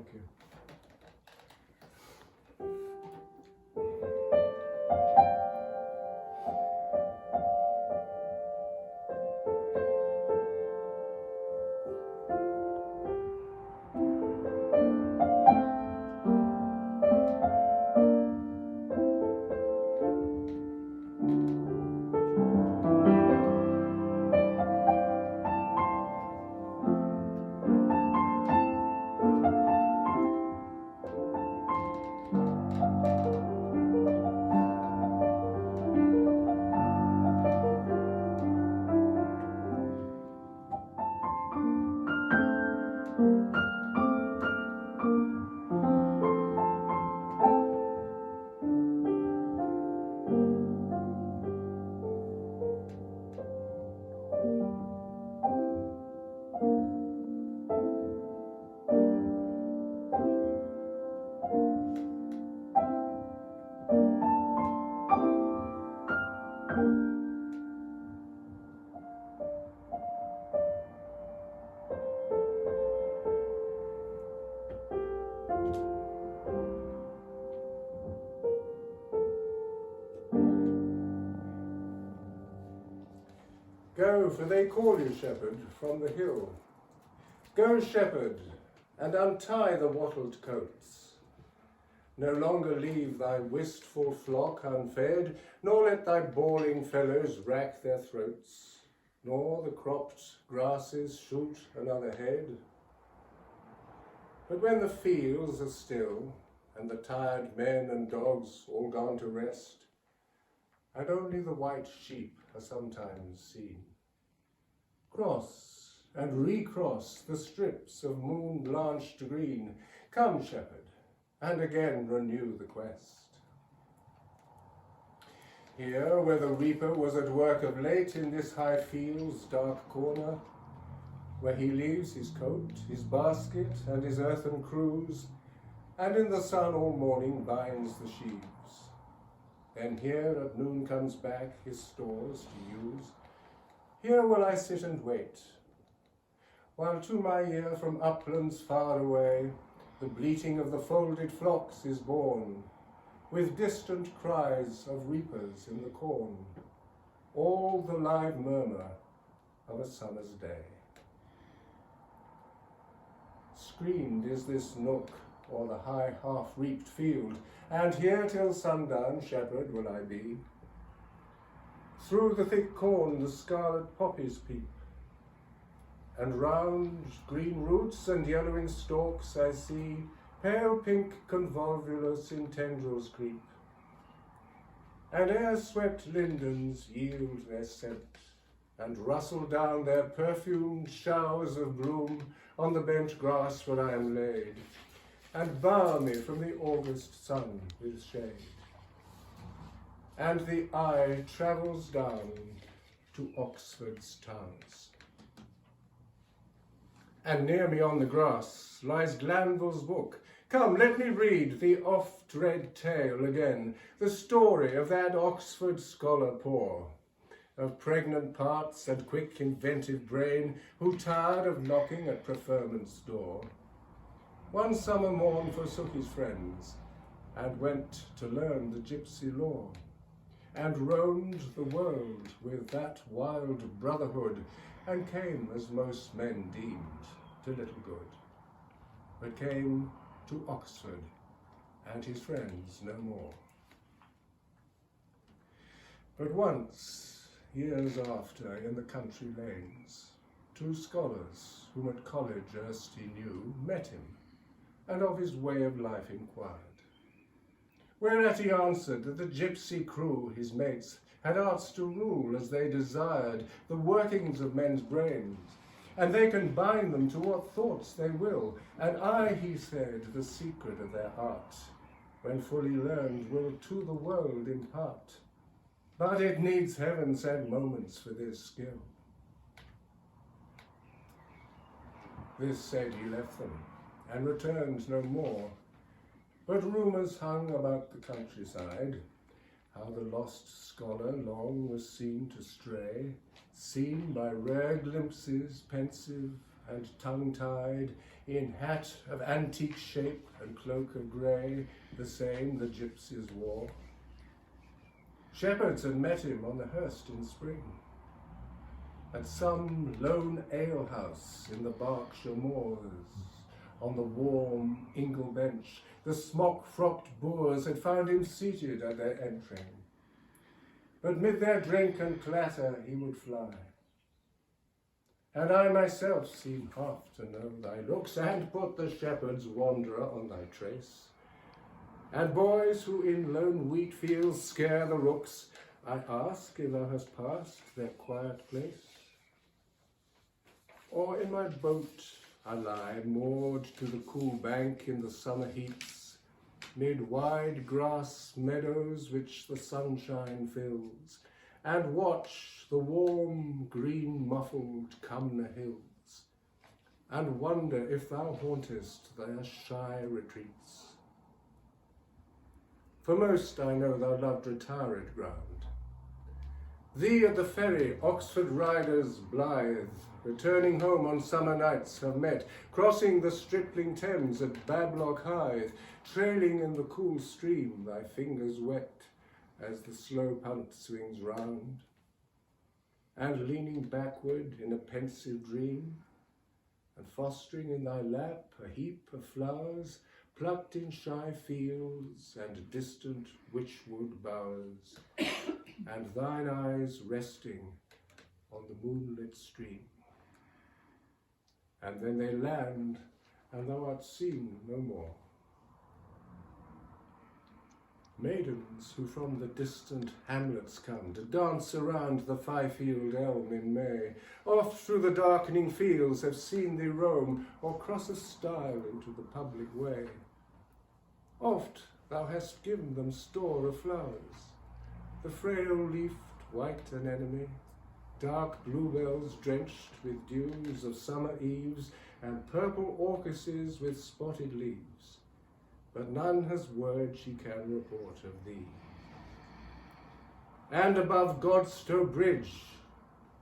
Thank you. Go, for they call you, shepherd, from the hill. Go, shepherd, and untie the wattled coats. No longer leave thy wistful flock unfed, nor let thy bawling fellows rack their throats, nor the cropped grasses shoot another head. But when the fields are still, and the tired men and dogs all gone to rest, and only the white sheep are sometimes seen, cross and recross the strips of moon-blanched green. Come, shepherd, and again renew the quest. Here, where the reaper was at work of late, in this high field's dark corner, where he leaves his coat, his basket, and his earthen cruse, and in the sun all morning binds the sheaves. Then here at noon comes back his stores to use. Here will I sit and wait, while to my ear from uplands far away the bleating of the folded flocks is borne, with distant cries of reapers in the corn, all the live murmur of a summer's day. Screened is this nook o'er the high half-reaped field, and here till sundown, shepherd, will I be. Through the thick corn the scarlet poppies peep, and round green roots and yellowing stalks I see pale pink convolvulus in tendrils creep, and air-swept lindens yield their scent, and rustle down their perfumed showers of bloom on the bent grass where I am laid, and bar me from the August sun with shade. And the eye travels down to Oxford's towns. And near me on the grass lies Glanvill's book. Come, let me read the oft-read tale again, the story of that Oxford scholar poor, of pregnant parts and quick inventive brain, who, tired of knocking at preferment's door, one summer morn forsook his friends, and went to learn the gipsy lore, and roamed the world with that wild brotherhood, and came, as most men deemed, to little good, but came to Oxford, and his friends no more. But once, years after, in the country lanes, two scholars, whom at college erst he knew, met him, and of his way of life inquired. Whereat he answered that the gipsy crew, his mates, had arts to rule as they desired the workings of men's brains, and they can bind them to what thoughts they will, and I, he said, the secret of their art, when fully learned, will to the world impart. But it needs heaven sent moments for this skill. This said, he left them, and returned no more. But rumours hung about the countryside, how the lost scholar long was seen to stray, seen by rare glimpses, pensive and tongue-tied, in hat of antique shape and cloak of grey, the same the gypsies wore. Shepherds had met him on the Hurst in spring, at some lone alehouse in the Berkshire moors. On the warm ingle bench, the smock-frocked boors had found him seated at their entering. But mid their drink and clatter he would fly. And I myself seem half to know thy looks, and put the shepherd's wanderer on thy trace. And boys who in lone wheat fields scare the rooks, I ask if thou hast passed their quiet place. Or in my boat I lie, moored to the cool bank in the summer heats, mid wide grass meadows which the sunshine fills, and watch the warm green muffled Cumnor hills, and wonder if thou hauntest their shy retreats. For most I know thou loved retired ground. Thee at the ferry Oxford riders blithe, returning home on summer nights, have met, crossing the stripling Thames at Bablock Hythe, trailing in the cool stream, thy fingers wet as the slow punt swings round, and leaning backward in a pensive dream, and fostering in thy lap a heap of flowers, plucked in shy fields and distant witchwood bowers, and thine eyes resting on the moonlit stream. And then they land, and thou art seen no more. Maidens who from the distant hamlets come to dance around the Fifield elm in May, oft through the darkening fields have seen thee roam, or cross a stile into the public way. Oft thou hast given them store of flowers, the frail-leafed white anemone, dark bluebells drenched with dews of summer eves, and purple orchises with spotted leaves. But none has word she can report of thee. And above Godstow Bridge,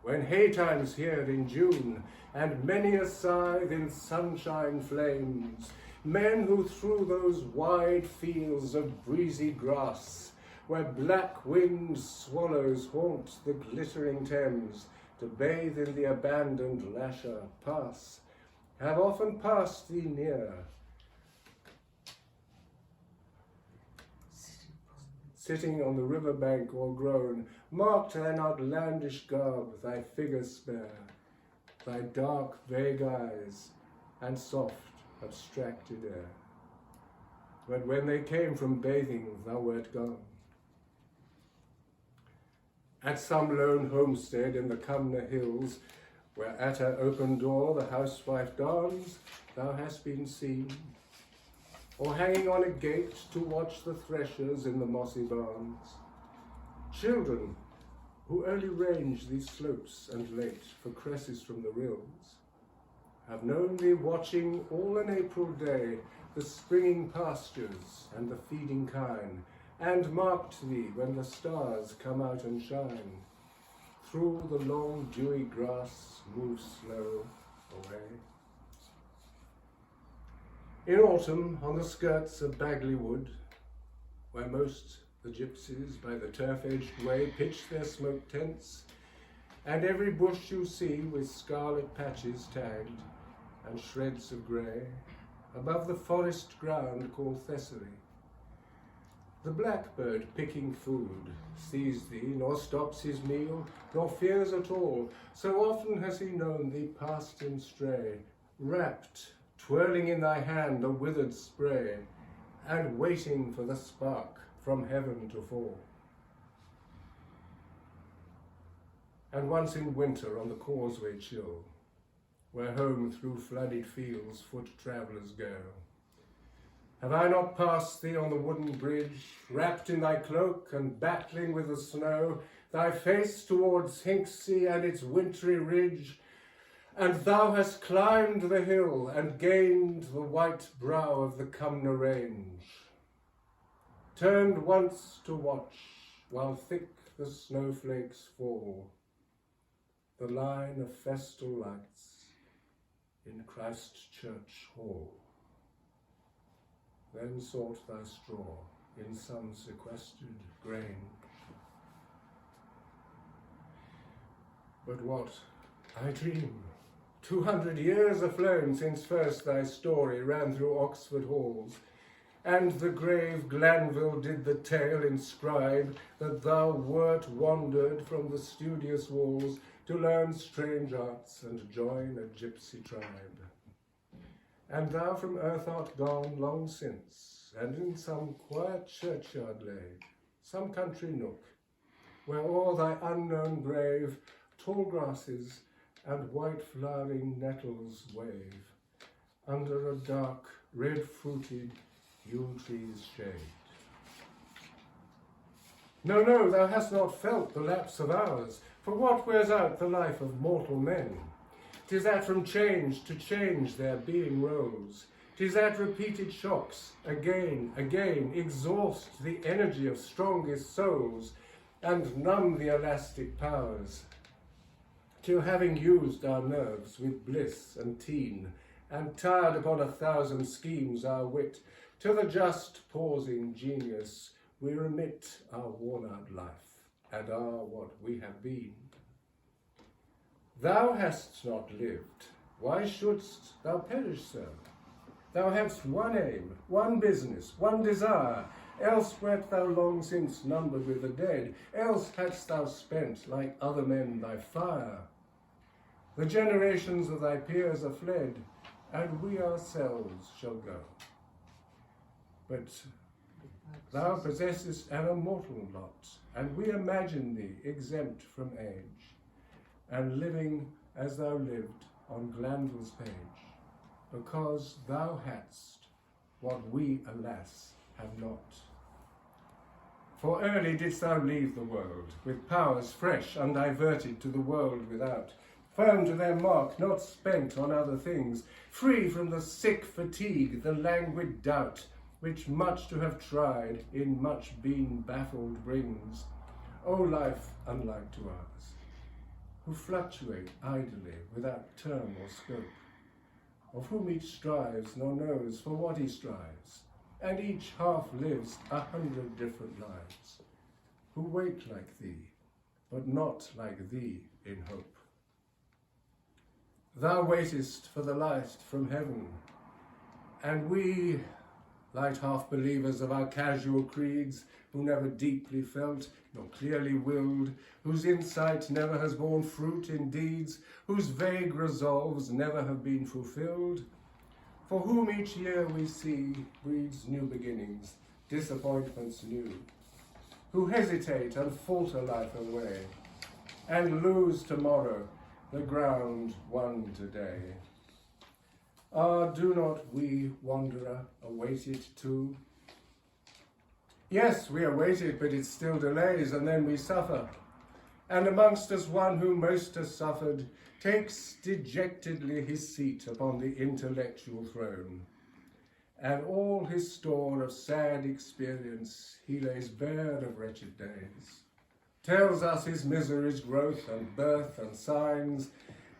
when haytime's here in June, and many a scythe in sunshine flames, men who through those wide fields of breezy grass, where black-winged swallows haunt the glittering Thames to bathe in the abandoned lasher, pass, have often passed thee near, sitting on the river bank or grown, marked thine outlandish garb, thy figure spare, thy dark vague eyes, and soft abstracted air. But when they came from bathing, thou wert gone. At some lone homestead in the Cumnor hills, where at her open door the housewife dawns, thou hast been seen, or hanging on a gate to watch the threshers in the mossy barns. Children who early range these slopes and late for cresses from the rills, have known thee watching all an April day the springing pastures and the feeding kine, and marked thee when the stars come out and shine, through the long dewy grass move slow away. In autumn, on the skirts of Bagley Wood, where most the gypsies by the turf-edged way pitch their smoke tents, and every bush you see with scarlet patches tagged and shreds of grey, above the forest ground called Thessaly, the blackbird picking food sees thee, nor stops his meal, nor fears at all. So often has he known thee past him stray, wrapped, twirling in thy hand a withered spray, and waiting for the spark from heaven to fall. And once in winter on the causeway chill, where home through flooded fields foot travellers go, have I not passed thee on the wooden bridge, wrapped in thy cloak and battling with the snow, thy face towards Hinksey and its wintry ridge, and thou hast climbed the hill and gained the white brow of the Cumnor range, turned once to watch while thick the snowflakes fall, the line of festal lights in Christ Church hall. Then sought thy straw in some sequestered grain. But what? I dream. 200 years are flown since first thy story ran through Oxford halls, and the grave Glanvill did the tale inscribe that thou wert wandered from the studious walls to learn strange arts and join a gipsy tribe. And thou from earth art gone long since, and in some quiet churchyard laid, some country nook, where o'er thy unknown grave tall grasses and white flowering nettles wave, under a dark red-fruited yew tree's shade. No, no, thou hast not felt the lapse of hours, for what wears out the life of mortal men? 'Tis that from change to change their being rolls. 'Tis that repeated shocks, again, again, exhaust the energy of strongest souls, and numb the elastic powers, till having used our nerves with bliss and teen, and tired upon 1,000 schemes our wit, to the just pausing genius we remit our worn-out life, and are what we have been. Thou hast not lived, why shouldst thou perish so? Thou hadst one aim, one business, one desire, else wert thou long since numbered with the dead, else hadst thou spent, like other men, thy fire. The generations of thy peers are fled, and we ourselves shall go. But thou possessest an immortal lot, and we imagine thee exempt from age, and living as thou lived on Glanvill's page, because thou hadst what we, alas, have not. For early didst thou leave the world, with powers fresh, undiverted to the world without, firm to their mark, not spent on other things, free from the sick fatigue, the languid doubt, which much to have tried in much been baffled brings. O life unlike to ours, who fluctuate idly without term or scope, of whom each strives nor knows for what he strives, and each half lives 100 different lives, who wait like thee, but not like thee in hope. Thou waitest for the light from heaven, and we, light half-believers of our casual creeds, who never deeply felt nor clearly willed, whose insight never has borne fruit in deeds, whose vague resolves never have been fulfilled, for whom each year we see breeds new beginnings, disappointments new, who hesitate and falter life away, and lose tomorrow the ground won today. Ah, do not we, wanderer, await it too? Yes, we await it, but it still delays, and then we suffer. And amongst us one who most has suffered takes dejectedly his seat upon the intellectual throne, and all his store of sad experience he lays bare of wretched days, tells us his misery's growth and birth and signs,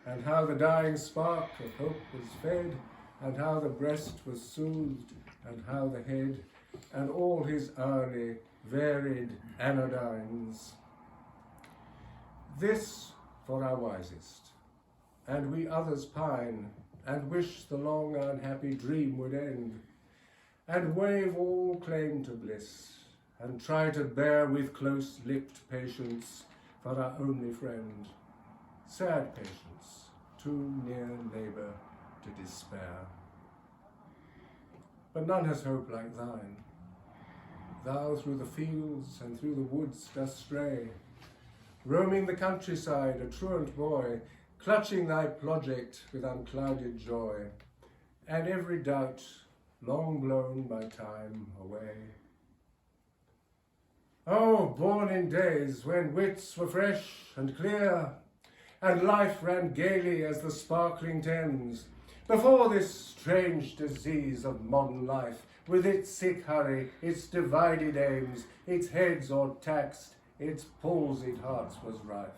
and how the dying spark of hope was fed, and how the breast was soothed, and how the head, and all his early varied anodynes. This for our wisest, and we others pine, and wish the long unhappy dream would end, and waive all claim to bliss, and try to bear with close-lipped patience for our only friend, sad patience, too near labour to despair. But none has hope like thine. Thou through the fields and through the woods dost stray, roaming the countryside, a truant boy, clutching thy project with unclouded joy, and every doubt long blown by time away. Oh, born in days when wits were fresh and clear, and life ran gaily as the sparkling Thames, before this strange disease of modern life, with its sick hurry, its divided aims, its heads o'ertaxed, its palsied hearts was rife.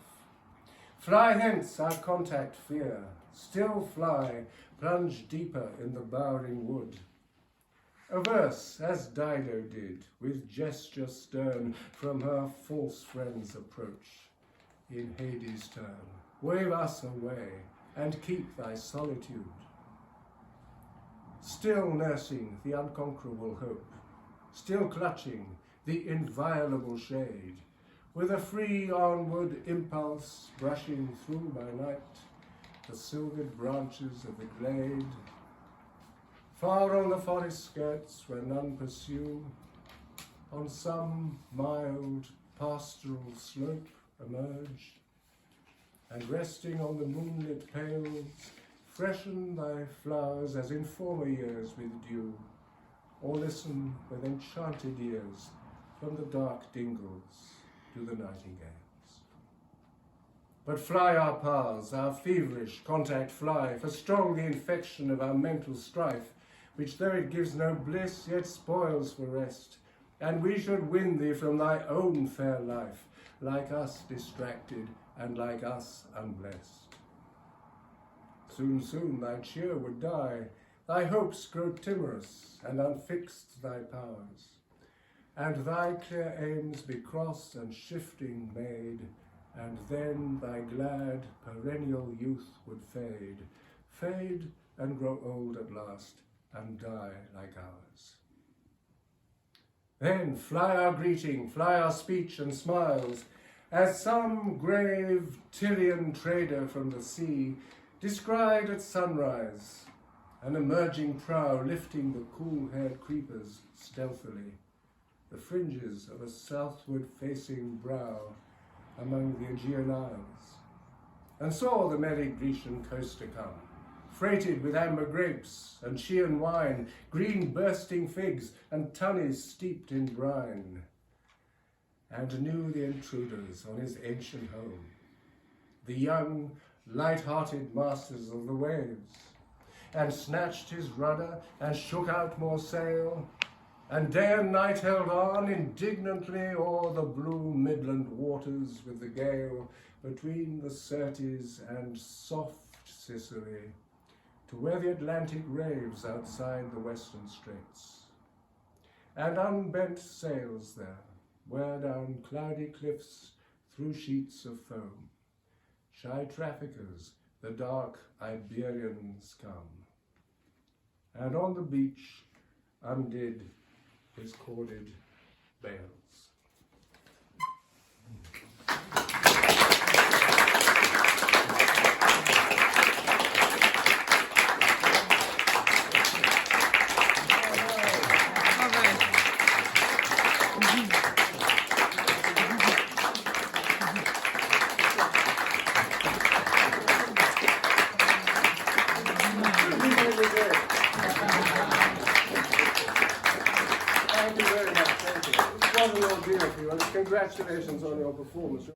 Fly hence our contact fear, still fly, plunge deeper in the bowering wood. A verse, as Dido did, with gesture stern, from her false friend's approach, in Hades' turn, wave us away, and keep thy solitude. Still nursing the unconquerable hope, still clutching the inviolable shade, with a free onward impulse brushing through by night the silvered branches of the glade, far on the forest skirts where none pursue, on some mild pastoral slope emerge, and resting on the moonlit pales, freshen thy flowers as in former years with dew, or listen with enchanted ears from the dark dingles to the nightingales. But fly our paths, our feverish contact fly, for strong the infection of our mental strife, which though it gives no bliss, yet spoils for rest, and we should win thee from thy own fair life, like us distracted, and like us unblessed. Soon, soon thy cheer would die, thy hopes grow timorous, and unfixed thy powers, and thy clear aims be cross and shifting made, and then thy glad perennial youth would fade and grow old at last, and die like ours. Then fly our greeting, fly our speech and smiles, as some grave Tyrian trader from the sea descried at sunrise, an emerging prow lifting the cool-haired creepers stealthily, the fringes of a southward-facing brow among the Aegean Isles, and saw the merry Grecian coaster come, freighted with amber grapes and Chian wine, green bursting figs and tunnies steeped in brine, and knew the intruders on his ancient home, the young, light-hearted masters of the waves, and snatched his rudder and shook out more sail, and day and night held on indignantly o'er the blue midland waters with the gale, between the Syrtes and soft Sicily, to where the Atlantic raves outside the western straits, and unbent sails there, where down cloudy cliffs through sheets of foam, shy traffickers, the dark Iberians come, and on the beach undid his corded bales. Thank you very much. Thank you. It was an ordeal for you, and congratulations on your performance.